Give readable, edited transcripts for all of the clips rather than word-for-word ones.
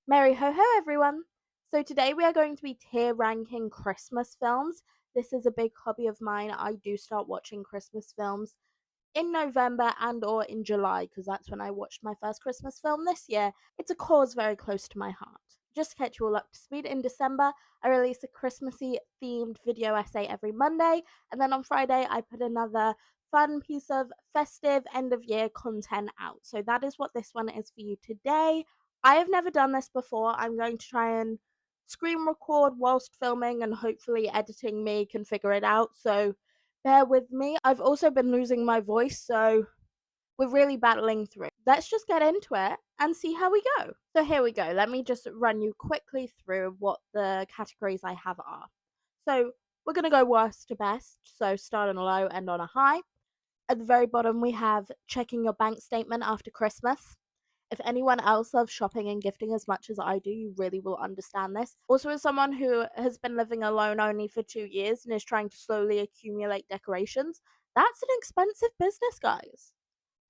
Merry ho ho, everyone! So, today we are going to be tier ranking Christmas films. This is a big hobby of mine. I do start watching Christmas films in November and or in July because that's when I watched my first Christmas film this year. It's a cause very close to my heart. Just to catch you all up to speed, in December I release a Christmassy themed video essay every Monday, and then on Friday I put another fun piece of festive end of year content out. So that is what this one is for you today. I have never done this before. I'm going to try and screen record whilst filming, and hopefully editing me can figure it out. So bear with me. I've also been losing my voice, so we're really battling through. Let's just get into it and see how we go. So here we go. Let me just run you quickly through what the categories I have are. So we're going to go worst to best. So start on a low, end on a high. At the very bottom, we have checking your bank statement after Christmas. If anyone else loves shopping and gifting as much as I do, you really will understand this. Also, as someone who has been living alone only for 2 years and is trying to slowly accumulate decorations, that's an expensive business, guys.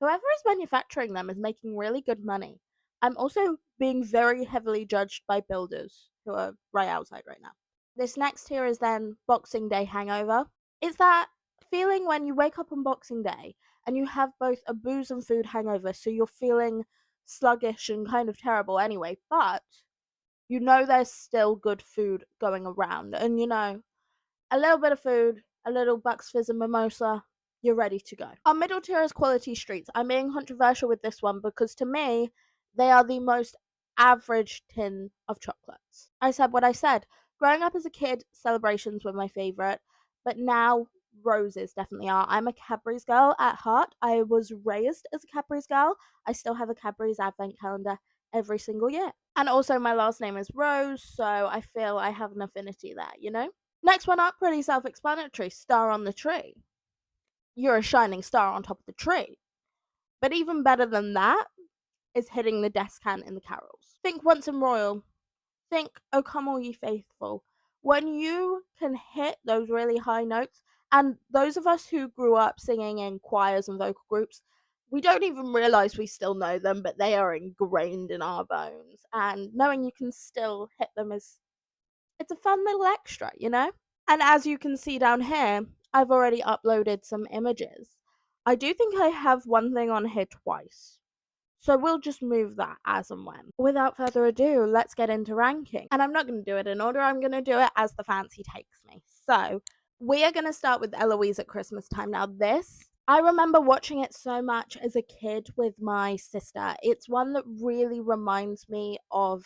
Whoever is manufacturing them is making really good money. I'm also being very heavily judged by builders who are right outside right now. This next tier is then Boxing Day hangover. It's that feeling when you wake up on Boxing Day and you have both a booze and food hangover, so you're feeling sluggish and kind of terrible anyway, but you know there's still good food going around, and a little bit of food, a little Bucks Fizz and mimosa, you're ready to go. Our middle tier is Quality Streets. I'm being controversial with this one because to me, they are the most average tin of chocolates. I said what I said. Growing up as a kid, celebrations were my favourite, but now roses definitely are. I'm a Cadbury's girl at heart. I was raised as a Cadbury's girl. I still have a Cadbury's advent calendar every single year. And also, my last name is Rose, so I feel I have an affinity there. Next one up, pretty self explanatory, Star on the Tree. You're a shining star on top of the tree. But even better than that is hitting the descant in the carols. Think Once and Royal. Think O Come All Ye Faithful. When you can hit those really high notes, and those of us who grew up singing in choirs and vocal groups, we don't even realize we still know them, but they are ingrained in our bones. And knowing you can still hit them it's a fun little extra. And as you can see down here, I've already uploaded some images. I do think I have one thing on here twice. So we'll just move that as and when. Without further ado, let's get into ranking. And I'm not going to do it in order, I'm going to do it as the fancy takes me. So we are going to start with Eloise at Christmastime. Now, I remember watching it so much as a kid with my sister. It's one that really reminds me of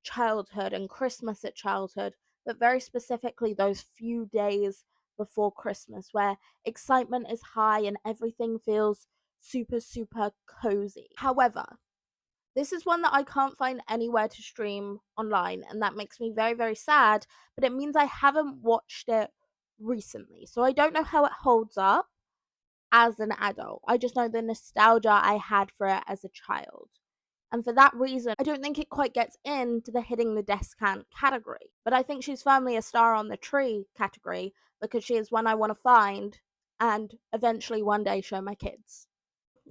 childhood and Christmas at childhood, but very specifically those few days before Christmas where excitement is high and everything feels super, super cozy. However, this is one that I can't find anywhere to stream online, and that makes me very, very sad, but it means I haven't watched it recently. So I don't know how it holds up as an adult. I just know the nostalgia I had for it as a child. And for that reason, I don't think it quite gets into the hitting the descant category. But I think she's firmly a star on the tree category because she is one I want to find and eventually one day show my kids.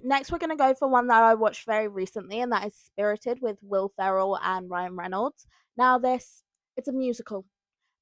Next, we're going to go for one that I watched very recently, and that is Spirited with Will Ferrell and Ryan Reynolds. Now, it's a musical.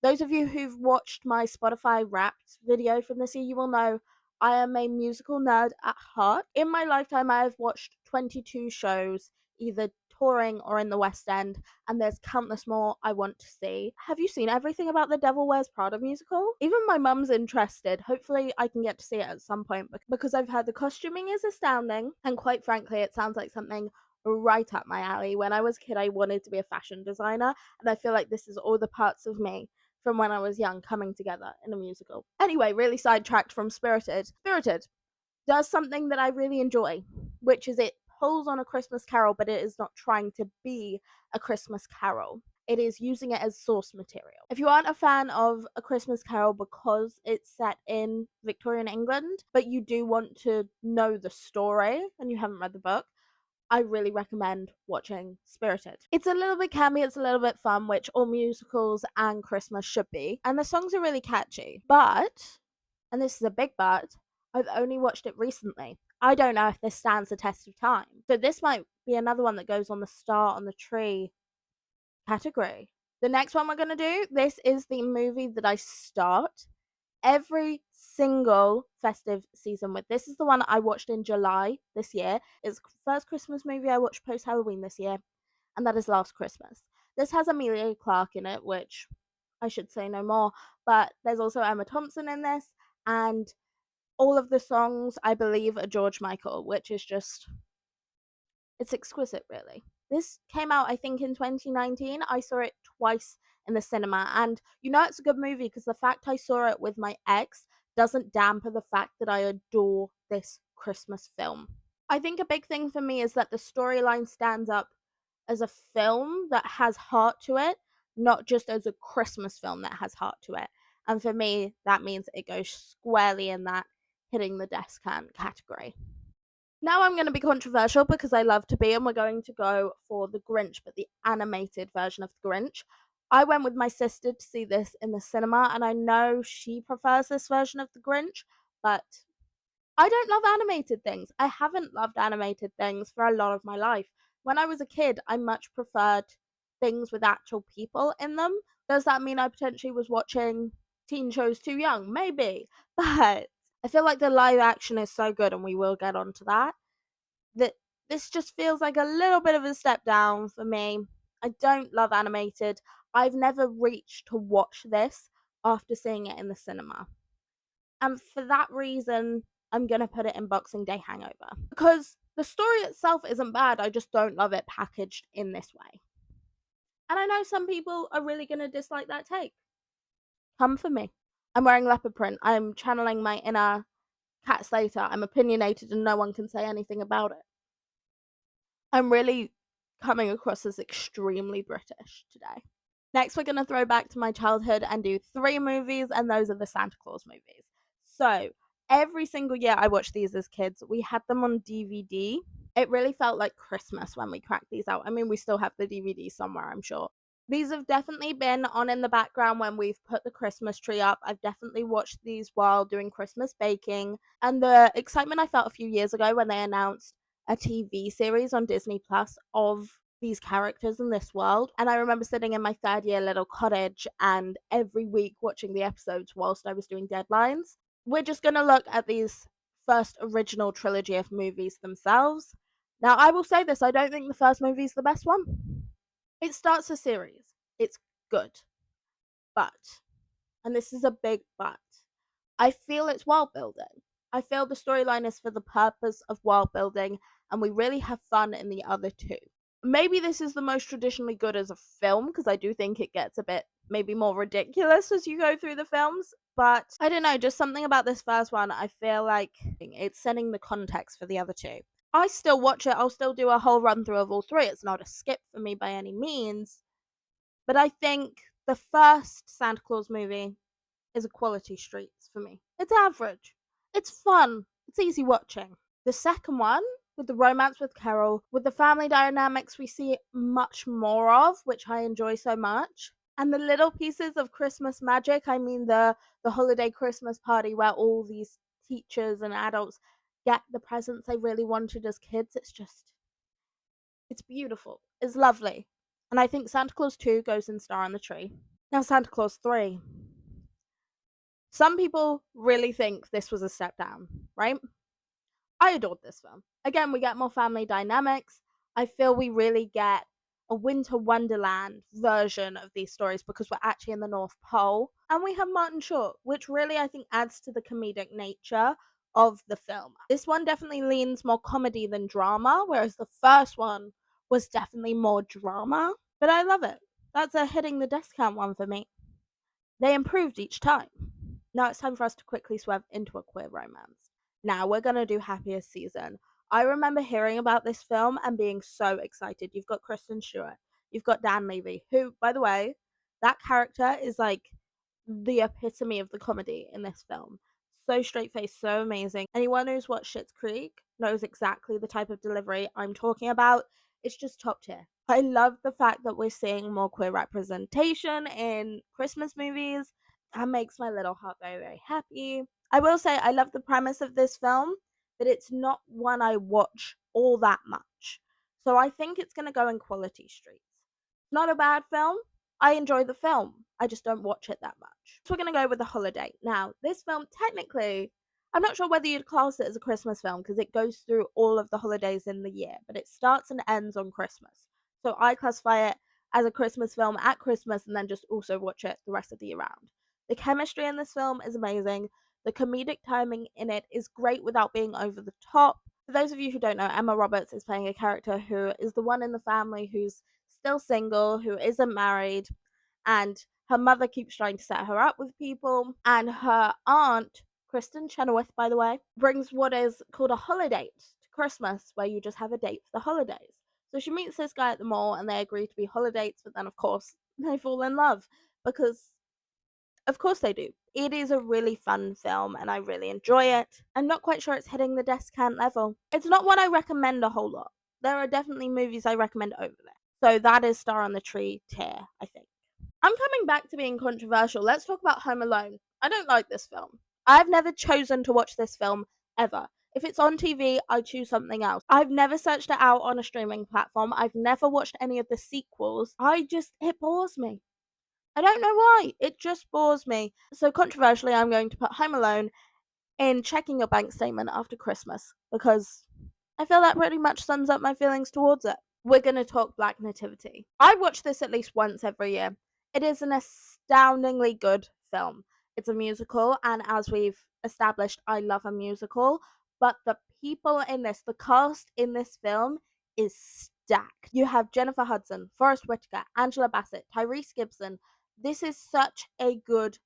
Those of you who've watched my Spotify Wrapped video from this year, you will know I am a musical nerd at heart. In my lifetime, I have watched 22 shows, either touring or in the West End, and there's countless more I want to see. Have you seen everything about the Devil Wears Prada musical? Even my mum's interested. Hopefully, I can get to see it at some point because I've heard the costuming is astounding, and quite frankly, it sounds like something right up my alley. When I was a kid, I wanted to be a fashion designer, and I feel like this is all the parts of me from when I was young coming together in a musical. Anyway, really sidetracked from Spirited. Spirited does something that I really enjoy, which is it pulls on A Christmas Carol, but it is not trying to be A Christmas Carol. It is using it as source material. If you aren't a fan of A Christmas Carol because it's set in Victorian England, but you do want to know the story and you haven't read the book, I really recommend watching Spirited. It's a little bit campy, it's a little bit fun, which all musicals and Christmas should be, and the songs are really catchy. But, and this is a big but, I've only watched it recently. I don't know if this stands the test of time. So this might be another one that goes on the star on the tree category. The next one we're going to do, this is the movie that I start every single festive season with. This is the one I watched in July this year. It's the first Christmas movie I watched post Halloween this year, and that is Last Christmas. This has Amelia Clark in it, which I should say no more, but there's also Emma Thompson in this, and all of the songs, I believe, are George Michael, which is just, it's exquisite, really. This came out, I think, in 2019. I saw it twice in the cinema, and it's a good movie because the fact I saw it with my ex doesn't dampen the fact that I adore this Christmas film. I think a big thing for me is that the storyline stands up as a film that has heart to it, not just as a Christmas film that has heart to it. And for me, that means it goes squarely in that hitting the desk can category. Now I'm going to be controversial because I love to be, and we're going to go for the Grinch, but the animated version of the Grinch. I went with my sister to see this in the cinema, and I know she prefers this version of the Grinch, but I don't love animated things. I haven't loved animated things for a lot of my life. When I was a kid, I much preferred things with actual people in them. Does that mean I potentially was watching teen shows too young? Maybe. But I feel like the live action is so good, and we will get onto that, that this just feels like a little bit of a step down for me. I don't love animated. I've never reached to watch this after seeing it in the cinema. And for that reason, I'm going to put it in Boxing Day Hangover. Because the story itself isn't bad, I just don't love it packaged in this way. And I know some people are really going to dislike that take. Come for me. I'm wearing leopard print. I'm channeling my inner Cat Slater. I'm opinionated and no one can say anything about it. I'm really coming across as extremely British today. Next, we're going to throw back to my childhood and do 3 movies, and those are the Santa Claus movies. So, every single year I watched these as kids. We had them on DVD. It really felt like Christmas when we cracked these out. I mean, we still have the DVD somewhere, I'm sure. These have definitely been on in the background when we've put the Christmas tree up. I've definitely watched these while doing Christmas baking. And the excitement I felt a few years ago when they announced a TV series on Disney Plus of these characters in this world. And I remember sitting in my 3rd year little cottage and every week watching the episodes whilst I was doing deadlines. We're just going to look at these first original trilogy of movies themselves. Now, I will say this, I don't think the first movie is the best one. It starts a series. It's good. But, and this is a big but, I feel it's world building. I feel the storyline is for the purpose of world building, and we really have fun in the other 2. Maybe this is the most traditionally good as a film, because I do think it gets a bit maybe more ridiculous as you go through the films. But I don't know, just something about this first one, I feel like it's setting the context for the other 2. I still watch it. I'll still do a whole run through of all 3. It's not a skip for me by any means. But I think the first Santa Claus movie is a quality streets for me. It's average. It's fun. It's easy watching. The second one, with the romance with Carol, with the family dynamics we see much more of, which I enjoy so much. And the little pieces of Christmas magic, I mean the holiday Christmas party where all these teachers and adults get the presents they really wanted as kids. It's beautiful. It's lovely. And I think Santa Claus 2 goes in Star on the Tree. Now Santa Claus 3. Some people really think this was a step down, right? I adored this film. Again, we get more family dynamics. I feel we really get a winter wonderland version of these stories because we're actually in the North Pole. And we have Martin Short, which really I think adds to the comedic nature of the film. This one definitely leans more comedy than drama, whereas the first one was definitely more drama. But I love it. That's a hitting the discount one for me. They improved each time. Now it's time for us to quickly swerve into a queer romance. Now we're gonna do Happiest season. I remember hearing about this film and being so excited. You've got Kristen Stewart, you've got Dan Levy, who, by the way, that character is like the epitome of the comedy in this film. So straight faced, so amazing. Anyone who's watched Schitt's Creek knows exactly the type of delivery I'm talking about. It's just top tier. I love the fact that we're seeing more queer representation in Christmas movies. That makes my little heart very, very happy. I will say I love the premise of this film, but it's not one I watch all that much. So I think it's going to go in quality streets. Not a bad film. I enjoy the film. I just don't watch it that much. So we're gonna go with The Holiday. Now, this film technically, I'm not sure whether you'd class it as a Christmas film because it goes through all of the holidays in the year, but it starts and ends on Christmas. So I classify it as a Christmas film at Christmas and then just also watch it the rest of the year round. The chemistry in this film is amazing. The comedic timing in it is great without being over the top. For those of you who don't know, Emma Roberts is playing a character who is the one in the family who's still single, who isn't married, and her mother keeps trying to set her up with people. And her aunt, Kristen Chenoweth, by the way, brings what is called a holiday to Christmas, where you just have a date for the holidays. So she meets this guy at the mall and they agree to be holidates, but then, of course, they fall in love because of course they do. It is a really fun film and I really enjoy it. I'm not quite sure it's hitting the descant level. It's not one I recommend a whole lot. There are definitely movies I recommend over there. So that is Star on the Tree tier, I think. I'm coming back to being controversial. Let's talk about Home Alone. I don't like this film. I've never chosen to watch this film ever. If it's on TV, I choose something else. I've never searched it out on a streaming platform. I've never watched any of the sequels. It bores me. I don't know why. It just bores me. So controversially, I'm going to put Home Alone in checking your bank statement after Christmas because I feel that pretty much sums up my feelings towards it. We're going to talk Black Nativity. I watch this at least once every year. It is an astoundingly good film. It's a musical, and as we've established, I love a musical, but the people in this, the cast in this film is stacked. You have Jennifer Hudson, Forest Whitaker, Angela Bassett, Tyrese Gibson. This is such a good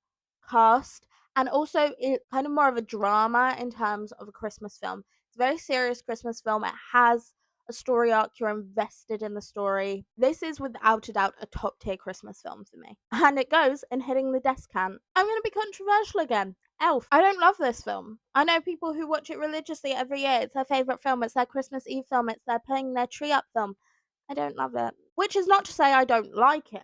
cast, and also it's kind of more of a drama in terms of a Christmas film. It's a very serious Christmas film. It has a story arc. You're invested in the story. This is without a doubt a top tier Christmas film for me. And it goes in hitting the descant. I'm going to be controversial again. Elf. I don't love this film. I know people who watch it religiously every year. It's their favourite film. It's their Christmas Eve film. It's their putting their tree up film. I don't love it. Which is not to say I don't like it.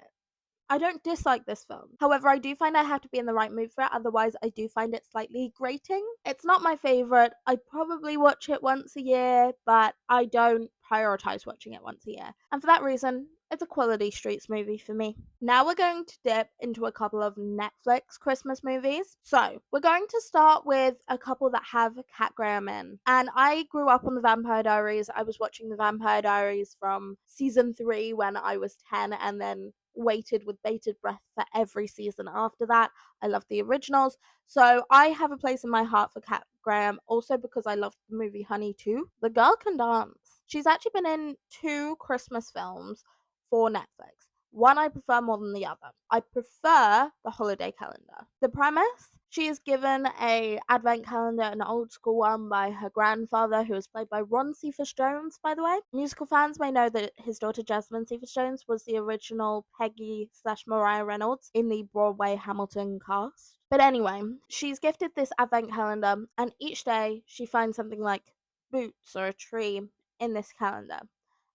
I don't dislike this film. However, I do find I have to be in the right mood for it, otherwise I do find it slightly grating. It's not my favourite. I'd probably watch it once a year, but I don't prioritise watching it once a year. And for that reason, it's a quality streets movie for me. Now we're going to dip into a couple of Netflix Christmas movies. So, we're going to start with a couple that have Cat Graham in. And I grew up on The Vampire Diaries. I was watching The Vampire Diaries from season 3 when I was 10 and then waited with bated breath for every season after that. I love the originals. So I have a place in my heart for Cat Graham, also because I love the movie Honey too. The girl can dance. She's actually been in 2 Christmas films for Netflix. One I prefer more than the other. I prefer the holiday calendar. The premise: she is given a advent calendar, an old school one by her grandfather, who is played by Ron Cephas Jones, by the way. Musical fans may know that his daughter Jasmine Cephas Jones was the original Peggy / Mariah Reynolds in the Broadway Hamilton cast. But anyway, she's gifted this advent calendar, and each day she finds something like boots or a tree in this calendar.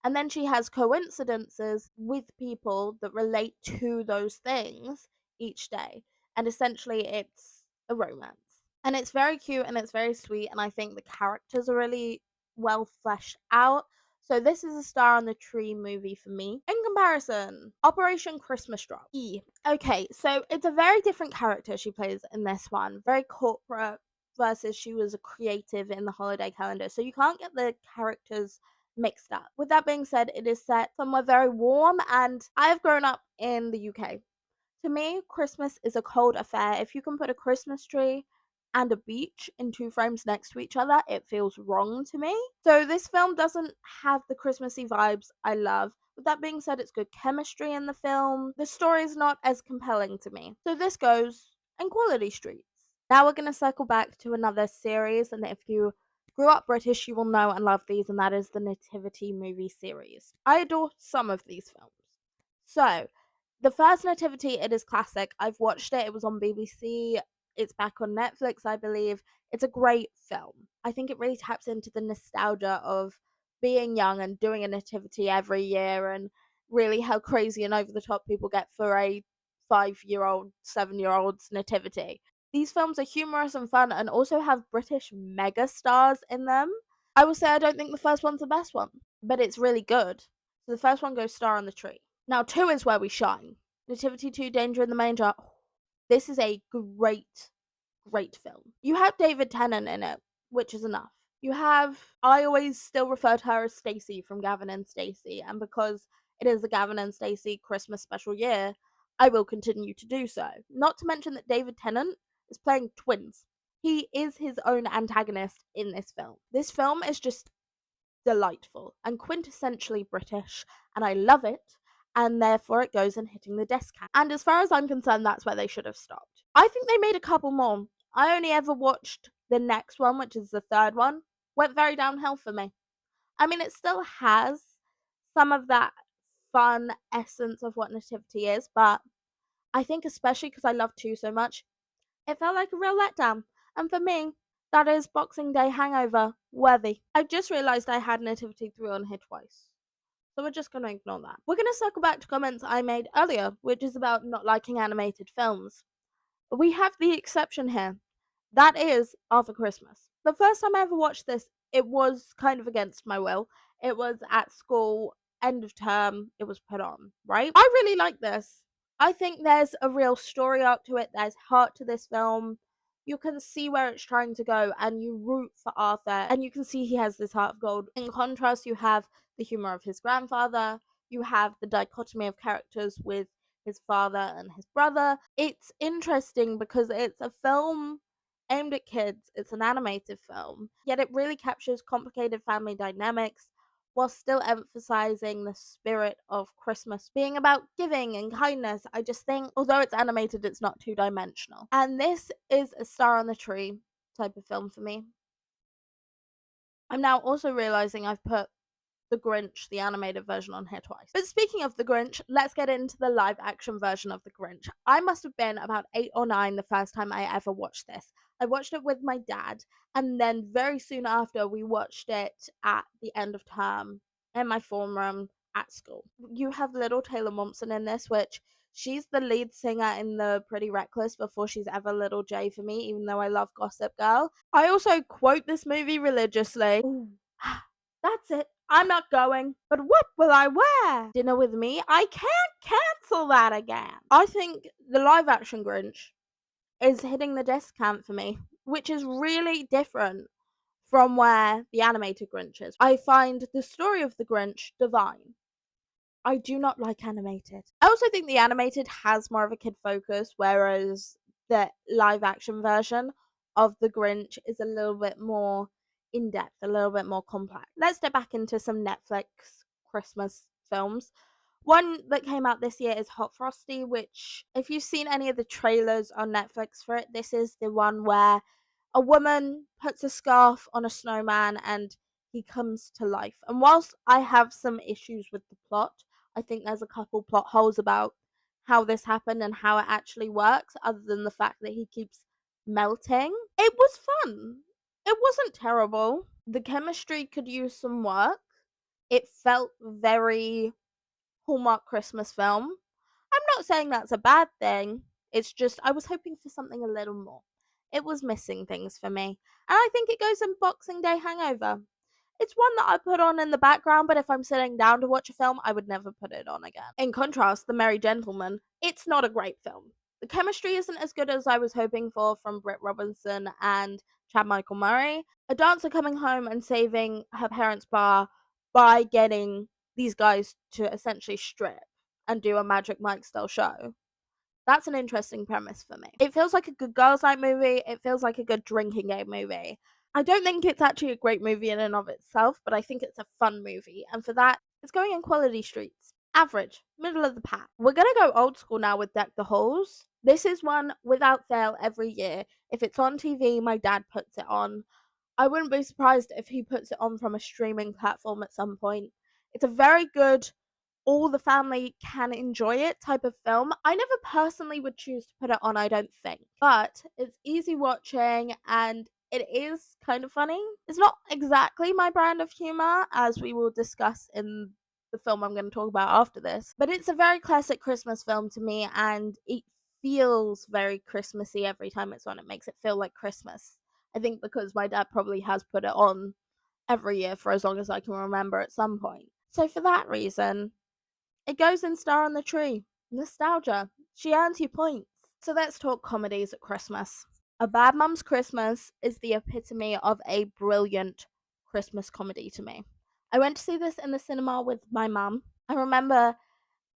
And then she has coincidences with people that relate to those things each day. And essentially, it's a romance. And it's very cute and it's very sweet. And I think the characters are really well fleshed out. So this is a Star on the Tree movie for me. In comparison, Operation Christmas Drop. Okay, so it's a very different character she plays in this one. Very corporate versus she was a creative in the holiday calendar. So you can't get the characters mixed up. With that being said, it is set somewhere very warm, and I've grown up in the UK. To me, Christmas is a cold affair. If you can put a Christmas tree and a beach in 2 frames next to each other, it feels wrong to me. So this film doesn't have the Christmassy vibes I love. With that being said, it's good chemistry in the film. The story is not as compelling to me. So this goes in quality streets. Now we're going to circle back to another series, and if you grew up British, you will know and love these, and that is the Nativity movie series. I adore some of these films. So, the first Nativity, it is classic. I've watched it. It was on BBC. It's back on Netflix, I believe. It's a great film. I think it really taps into the nostalgia of being young and doing a nativity every year, and really how crazy and over the top people get for a 5-year-old, 7-year-old's nativity. These films are humorous and fun and also have British mega stars in them. I will say I don't think the first one's the best one, but it's really good. So the first one goes Star on the Tree. Now 2 is where we shine. Nativity 2, Danger in the Manger. This is a great film. You have David Tennant in it, which is enough. You have, I always still refer to her as Stacey from Gavin and Stacey, and because it is the Gavin and Stacey Christmas special year, I will continue to do so. Not to mention that David Tennant is playing twins. He is his own antagonist in this film. This film is just delightful and quintessentially British, and I love it. And therefore, it goes in hitting the desk hand. And as far as I'm concerned, that's where they should have stopped. I think they made a couple more. I only ever watched the next one, which is the third one. Went very downhill for me. I mean, it still has some of that fun essence of what Nativity is, but I think, especially because I love 2 so much, it felt like a real letdown. And for me, that is Boxing Day hangover worthy. I just realised I had Nativity 3 on here twice. So we're just going to ignore that. We're going to circle back to comments I made earlier, which is about not liking animated films. We have the exception here. That is Arthur Christmas. The first time I ever watched this, it was kind of against my will. It was at school, end of term, it was put on, right? I really like this. I think there's a real story arc to it, there's heart to this film. You can see where it's trying to go, and you root for Arthur, and you can see he has this heart of gold. In contrast, you have the humor of his grandfather, you have the dichotomy of characters with his father and his brother. It's interesting because it's a film aimed at kids, it's an animated film, yet it really captures complicated family dynamics while still emphasizing the spirit of Christmas being about giving and kindness. I just think, although it's animated, it's not two dimensional. And this is a star on the tree type of film for me. I'm now also realizing I've put the Grinch, the animated version, on here twice. But speaking of the Grinch, let's get into the live action version of the Grinch. I must have been about 8 or 9 the first time I ever watched this. I watched it with my dad, and then very soon after, we watched it at the end of term in my form room at school. You have little Taylor Momsen in this, which she's the lead singer in the Pretty Reckless before she's ever Little J for me, even though I love Gossip Girl. I also quote this movie religiously. Ooh. That's it. I'm not going. But what will I wear? Dinner with me? I can't cancel that again. I think the live action Grinch is hitting the discount for me, which is really different from where the animated Grinch is. I find the story of the Grinch divine. I do not like animated. I also think the animated has more of a kid focus, whereas the live action version of the Grinch is a little bit more in depth, a little bit more complex. Let's step back into some Netflix Christmas films. One that came out this year is Hot Frosty, which, if you've seen any of the trailers on Netflix for it, this is the one where a woman puts a scarf on a snowman and he comes to life. And whilst I have some issues with the plot, I think there's a couple plot holes about how this happened and how it actually works, other than the fact that he keeps melting. It was fun. It wasn't terrible. The chemistry could use some work. It felt very Hallmark Christmas film. I'm not saying that's a bad thing. It's just I was hoping for something a little more. It was missing things for me. And I think it goes in Boxing Day hangover. It's one that I put on in the background, but if I'm sitting down to watch a film, I would never put it on again. In contrast, The Merry Gentleman, it's not a great film. The chemistry isn't as good as I was hoping for from Britt Robinson and Chad Michael Murray. A dancer coming home and saving her parents' bar by getting these guys to essentially strip and do a Magic Mike style show. That's an interesting premise for me. It feels like a good girls' night movie. It feels like a good drinking game movie. I don't think it's actually a great movie in and of itself, but I think it's a fun movie. And for that, it's going in quality streets. Average, middle of the pack. We're going to go old school now with Deck the Halls. This is one without fail every year. If it's on TV, my dad puts it on. I wouldn't be surprised if he puts it on from a streaming platform at some point. It's a very good, all the family can enjoy it type of film. I never personally would choose to put it on, I don't think. But it's easy watching and it is kind of funny. It's not exactly my brand of humor, as we will discuss in the film I'm going to talk about after this. But it's a very classic Christmas film to me, and it feels very Christmassy every time it's on. It makes it feel like Christmas. I think because my dad probably has put it on every year for as long as I can remember at some point. So for that reason, It goes in Star on the Tree. Nostalgia. She earns you points. So let's talk comedies at Christmas. A Bad Mum's Christmas is the epitome of a brilliant Christmas comedy to me. I went to see this in the cinema with my mum. I remember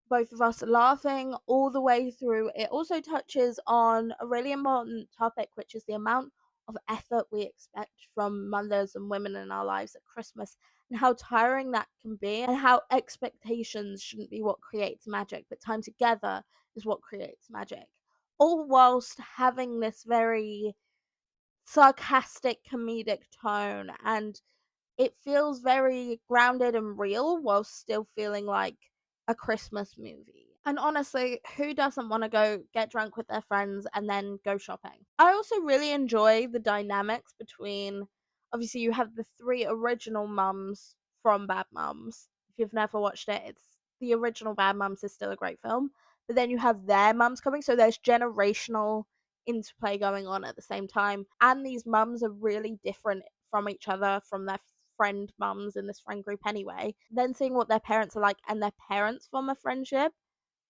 both of us laughing all the way through. It also touches on a really important topic, which is the amount of effort we expect from mothers and women in our lives at Christmas, and how tiring that can be, and how expectations shouldn't be what creates magic, but time together is what creates magic. All whilst having this very sarcastic comedic tone, and it feels very grounded and real while still feeling like a Christmas movie. And honestly, who doesn't want to go get drunk with their friends and then go shopping? I also really enjoy the dynamics between, obviously, you have the three original mums from Bad Mums. If you've never watched it, it's the original Bad Mums is still a great film. But then you have their mums coming, so there's generational interplay going on at the same time. And these mums are really different from each other, from their friend mums in this friend group anyway. Then seeing what their parents are like and their parents form a friendship,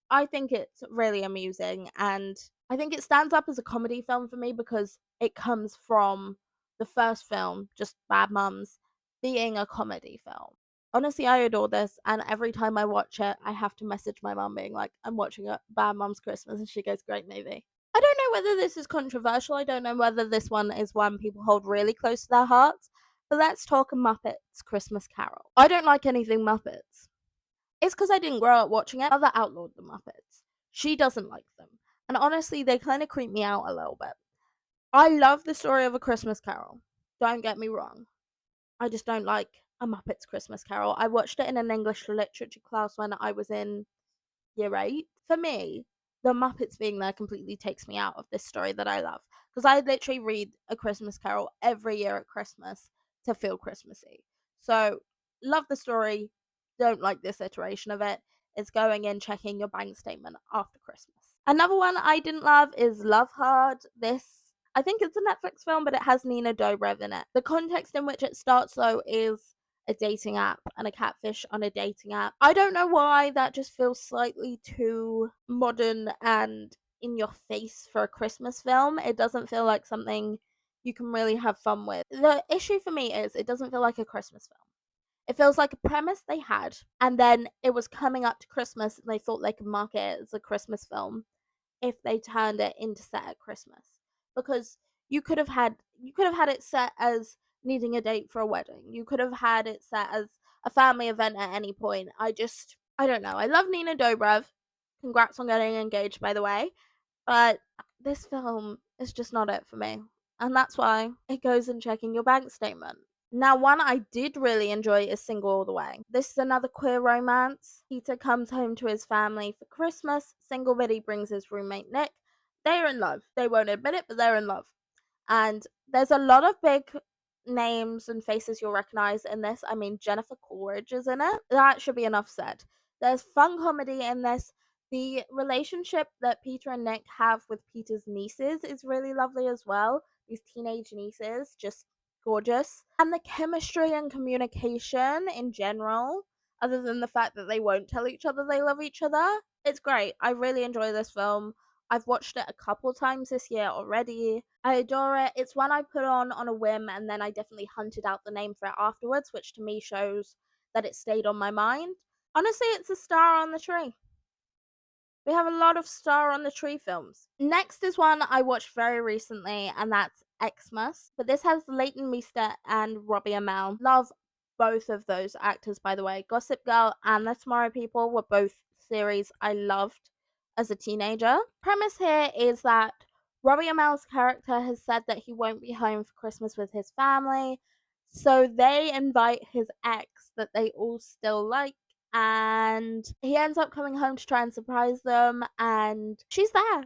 I think it's really amusing. And I think it stands up as a comedy film for me because it comes from the first film, just Bad Mums, being a comedy film. Honestly, I adore this, and every time I watch it, I have to message my mum being like, I'm watching a Bad Mums Christmas, and she goes, great movie. I don't know whether this is controversial. I don't know whether this one is one people hold really close to their hearts. But let's talk a Muppets Christmas Carol. I don't like anything Muppets. It's because I didn't grow up watching it. My mother outlawed the Muppets. She doesn't like them. And honestly, they kind of creep me out a little bit. I love the story of A Christmas Carol. Don't get me wrong. I just don't like A Muppets Christmas Carol. I watched it in an English literature class when I was in year 8. For me, the Muppets being there completely takes me out of this story that I love. Because I literally read A Christmas Carol every year at Christmas to feel Christmassy. So, love the story, don't like this iteration of it. It's going in, checking your bank statement after Christmas. Another one I didn't love is Love Hard. I think it's a Netflix film, but it has Nina Dobrev in it. The context in which it starts, though, is a dating app and a catfish on a dating app. I don't know why that just feels slightly too modern and in your face for a Christmas film. It doesn't feel like something you can really have fun with. The issue for me is it doesn't feel like a Christmas film. It feels like a premise they had, and then it was coming up to Christmas and they thought they could market it as a Christmas film if they turned it into set at Christmas. Because you could have had it set as needing a date for a wedding. You could have had it set as a family event at any point. I don't know. I love Nina Dobrev. Congrats on getting engaged, by the way. But this film is just not it for me. And that's why it goes in checking your bank statement. Now, one I did really enjoy is Single All the Way. This is another queer romance. Peter comes home to his family for Christmas. Single Biddy brings his roommate Nick. They're in love. They won't admit it, but they're in love. And there's a lot of big names and faces you'll recognize in this. I mean, Jennifer Coolidge is in it. That should be enough said. There's fun comedy in this. The relationship that Peter and Nick have with Peter's nieces is really lovely as well. These teenage nieces, just gorgeous. And the chemistry and communication in general, other than the fact that they won't tell each other they love each other, it's great. I really enjoy this film. I've watched it a couple times this year already. I adore it. It's one I put on a whim, and then I definitely hunted out the name for it afterwards, which to me shows that it stayed on my mind. Honestly, it's a star on the tree. We have a lot of star on the tree films. Next is one I watched very recently, and that's Exmas. But this has Leighton Meester and Robbie Amell. Love both of those actors, by the way. Gossip Girl and The Tomorrow People were both series I loved as a teenager. Premise here is that Robbie Amell's character has said that he won't be home for Christmas with his family, so they invite his ex that they all still like, and he ends up coming home to try and surprise them, and she's there.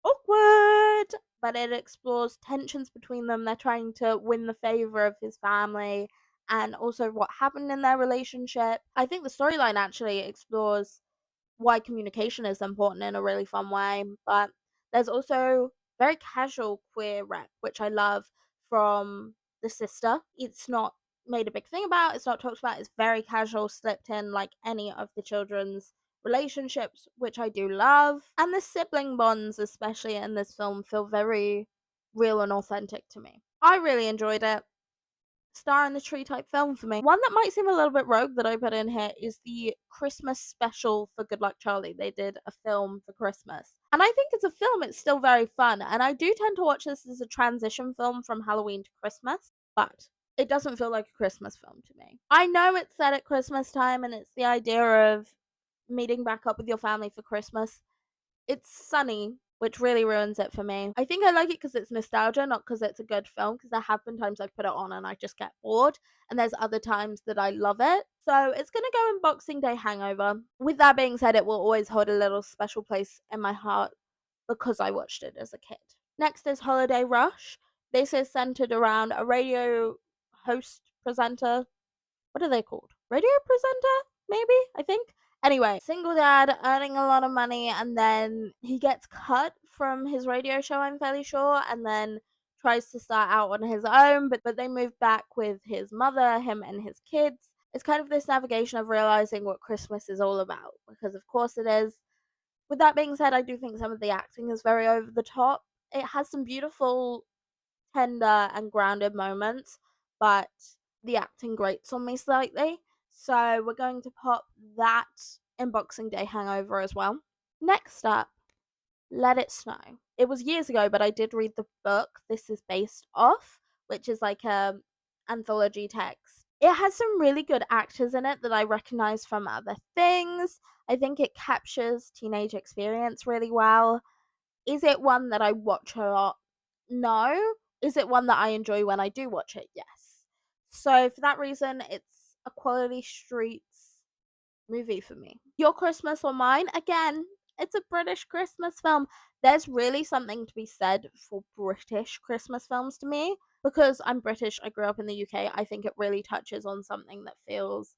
Awkward! But it explores tensions between them. They're trying to win the favor of his family and also what happened in their relationship. I think the storyline actually explores why communication is important in a really fun way. But there's also very casual queer rep, which I love from the sister. It's not made a big thing about. It's not talked about. It's very casual, slipped in like any of the children's relationships, which I do love. And the sibling bonds, especially in this film, feel very real and authentic to me. I really enjoyed it. Star in the Tree type film for me. One that might seem a little bit rogue that I put in here is the Christmas special for Good Luck Charlie. They did a film for Christmas. And I think as a film, it's still very fun. And I do tend to watch this as a transition film from Halloween to Christmas, but it doesn't feel like a Christmas film to me. I know it's set at Christmas time and it's the idea of meeting back up with your family for Christmas. It's sunny, which really ruins it for me. I think I like it because it's nostalgia, not because it's a good film, because there have been times I've put it on and I just get bored, and there's other times that I love it. So it's gonna go in Boxing Day hangover. With that being said, it will always hold a little special place in my heart because I watched it as a kid. Next is Holiday Rush. This is centered around a radio host presenter. What are they called? Radio presenter? Maybe? I think. Anyway, single dad earning a lot of money, and then he gets cut from his radio show, I'm fairly sure, and then tries to start out on his own, but they move back with his mother, him and his kids. It's kind of this navigation of realizing what Christmas is all about, because of course it is. With that being said, I do think some of the acting is very over the top. It has some beautiful, tender, and grounded moments, but the acting grates on me slightly. So we're going to pop that in Boxing Day hangover as well. Next up, Let It Snow. It was years ago, but I did read the book this is based off, which is like a anthology text. It has some really good actors in it that I recognize from other things. I think it captures teenage experience really well. Is it one that I watch a lot? No. Is it one that I enjoy when I do watch it? Yes. So for that reason, it's a Quality Streets movie for me. Your Christmas or Mine? Again, it's a British Christmas film. There's really something to be said for British Christmas films to me. Because I'm British, I grew up in the UK, I think it really touches on something that feels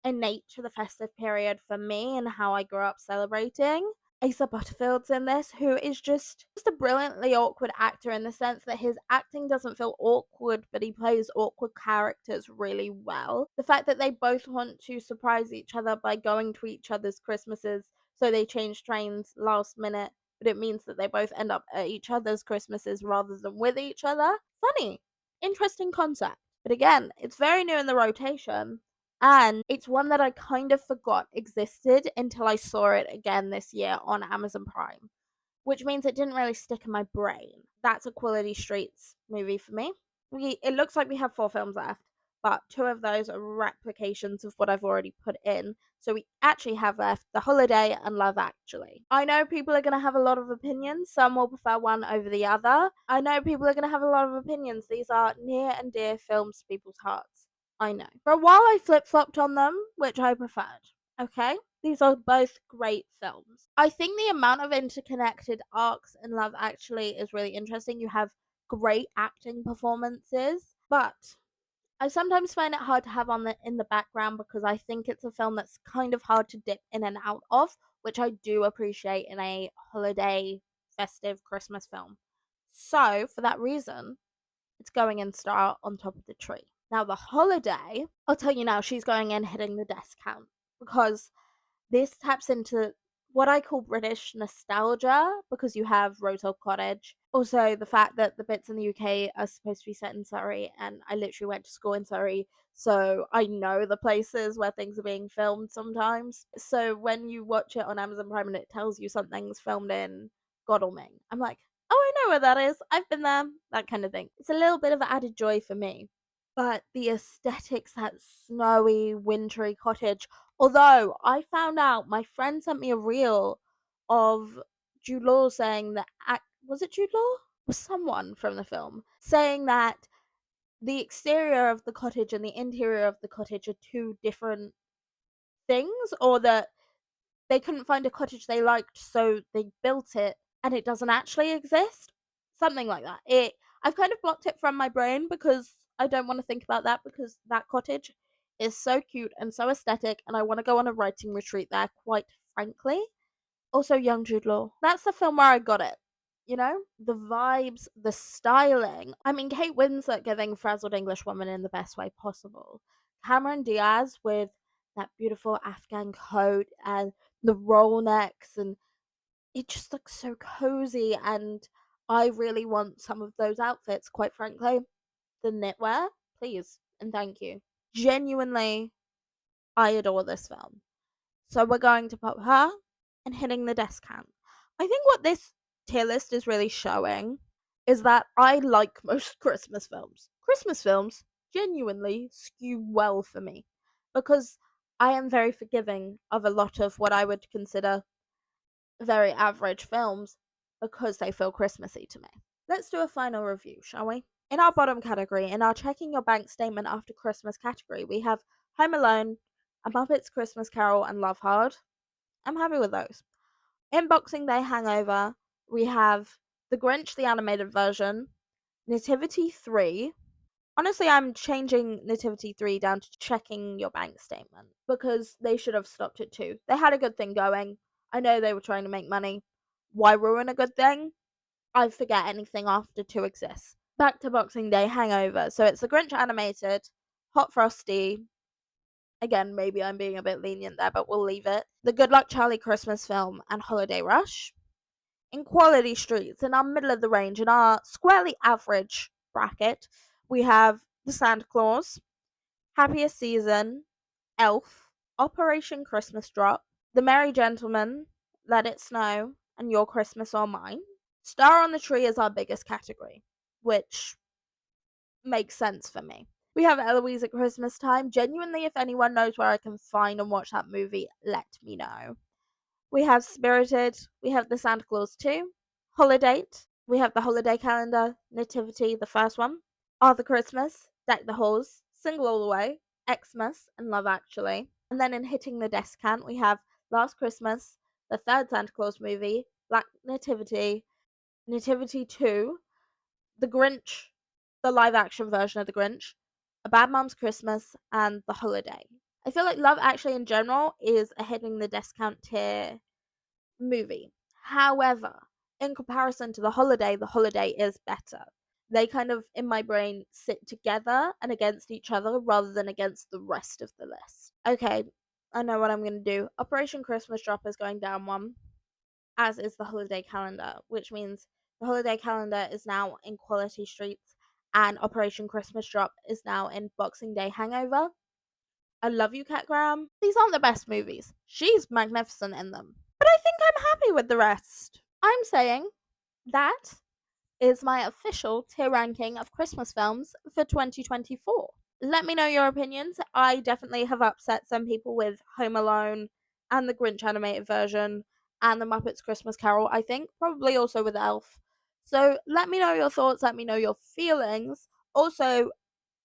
innate to the festive period for me and how I grew up celebrating. Asa Butterfield's in this, who is just a brilliantly awkward actor in the sense that his acting doesn't feel awkward, but he plays awkward characters really well. The fact that they both want to surprise each other by going to each other's Christmases, so they change trains last minute, but it means that they both end up at each other's Christmases rather than with each other. Funny. Interesting concept. But again, it's very new in the rotation. And it's one that I kind of forgot existed until I saw it again this year on Amazon Prime, which means it didn't really stick in my brain. That's a Quality Streets movie for me. It looks like we have 4 films left, but 2 of those are replications of what I've already put in. So we actually have left The Holiday and Love Actually. I know people are going to have a lot of opinions. Some will prefer one over the other. I know people are going to have a lot of opinions. These are near and dear films to people's hearts. I know. For a while I flip-flopped on them, which I preferred. Okay? These are both great films. I think the amount of interconnected arcs in Love Actually is really interesting. You have great acting performances, but I sometimes find it hard to have on in the background because I think it's a film that's kind of hard to dip in and out of, which I do appreciate in a holiday, festive Christmas film. So, for that reason, it's going in Star on Top of the Tree. Now, The Holiday, I'll tell you now, she's going in hitting the death count because this taps into what I call British nostalgia because you have Rose Hill Cottage. Also, the fact that the bits in the UK are supposed to be set in Surrey, and I literally went to school in Surrey, so I know the places where things are being filmed sometimes. So when you watch it on Amazon Prime and it tells you something's filmed in Godalming, I'm like, oh, I know where that is. I've been there. That kind of thing. It's a little bit of added joy for me. But the aesthetics, that snowy, wintry cottage. Although I found out, my friend sent me a reel of Jude Law saying that, was it Jude Law? Was someone from the film saying that the exterior of the cottage and the interior of the cottage are 2 different things, or that they couldn't find a cottage they liked, so they built it and it doesn't actually exist. Something like that. I've kind of blocked it from my brain because I don't want to think about that because that cottage is so cute and so aesthetic and I want to go on a writing retreat there, quite frankly. Also, Young Jude Law. That's the film where I got it. You know, the vibes, the styling. I mean, Kate Winslet giving frazzled English woman in the best way possible. Cameron Diaz with that beautiful Afghan coat and the roll necks, and it just looks so cozy. And I really want some of those outfits, quite frankly. The knitwear, please and thank you. Genuinely, I adore this film. So we're going to put her and hitting the descant. I think what this tier list is really showing is that I like most Christmas films. Christmas films genuinely skew well for me because I am very forgiving of a lot of what I would consider very average films because they feel Christmassy to me. Let's do a final review, shall we? In our bottom category, in our checking your bank statement after Christmas category, we have Home Alone, A Muppet's Christmas Carol, and Love Hard. I'm happy with those. In Boxing Day Hangover, we have The Grinch, the animated version, Nativity 3. Honestly, I'm changing Nativity 3 down to checking your bank statement because they should have stopped it too. They had a good thing going. I know they were trying to make money. Why ruin a good thing? I forget anything after 2 exists. Back to Boxing Day Hangover. So it's The Grinch animated, Hot Frosty. Again, maybe I'm being a bit lenient there, but we'll leave it. The Good Luck Charlie Christmas film and Holiday Rush. In Quality Streets, in our middle of the range, in our squarely average bracket, we have The Santa Claus, Happiest Season, Elf, Operation Christmas Drop, The Merry Gentleman, Let It Snow, and Your Christmas or Mine. Star on the Tree is our biggest category, which makes sense for me. We have Eloise at Christmastime. Genuinely, if anyone knows where I can find and watch that movie, let me know. We have Spirited. We have The Santa Claus 2. Holidate. We have The Holiday Calendar. Nativity, the first one. Arthur Christmas. Deck the Halls. Single All the Way. Exmas. And Love Actually. And then in Hitting the Descant, we have Last Christmas. The third Santa Claus movie. Black Nativity. Nativity 2. The Grinch, the live action version of The Grinch, A Bad Mom's Christmas, and The Holiday. I feel like Love Actually in general is a hitting the discount tier movie. However, in comparison to The Holiday is better. They kind of, in my brain, sit together and against each other rather than against the rest of the list. Okay, I know what I'm going to do. Operation Christmas Drop is going down one, as is The Holiday Calendar, which means The Holiday Calendar is now in Quality Streets and Operation Christmas Drop is now in Boxing Day Hangover. I love you, Cat Graham. These aren't the best movies. She's magnificent in them. But I think I'm happy with the rest. I'm saying that is my official tier ranking of Christmas films for 2024. Let me know your opinions. I definitely have upset some people with Home Alone and the Grinch animated version and the Muppets Christmas Carol, I think. Probably also with Elf. So let me know your thoughts. Let me know your feelings. Also,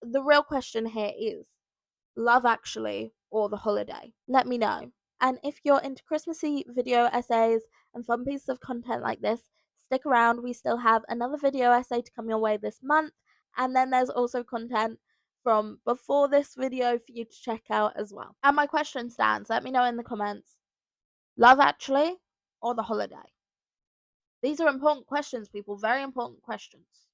the real question here is Love Actually or The Holiday? Let me know. And if you're into Christmassy video essays and fun pieces of content like this, stick around. We still have another video essay to come your way this month. And then there's also content from before this video for you to check out as well. And my question stands. Let me know in the comments. Love Actually or The Holiday? These are important questions, people. Very important questions.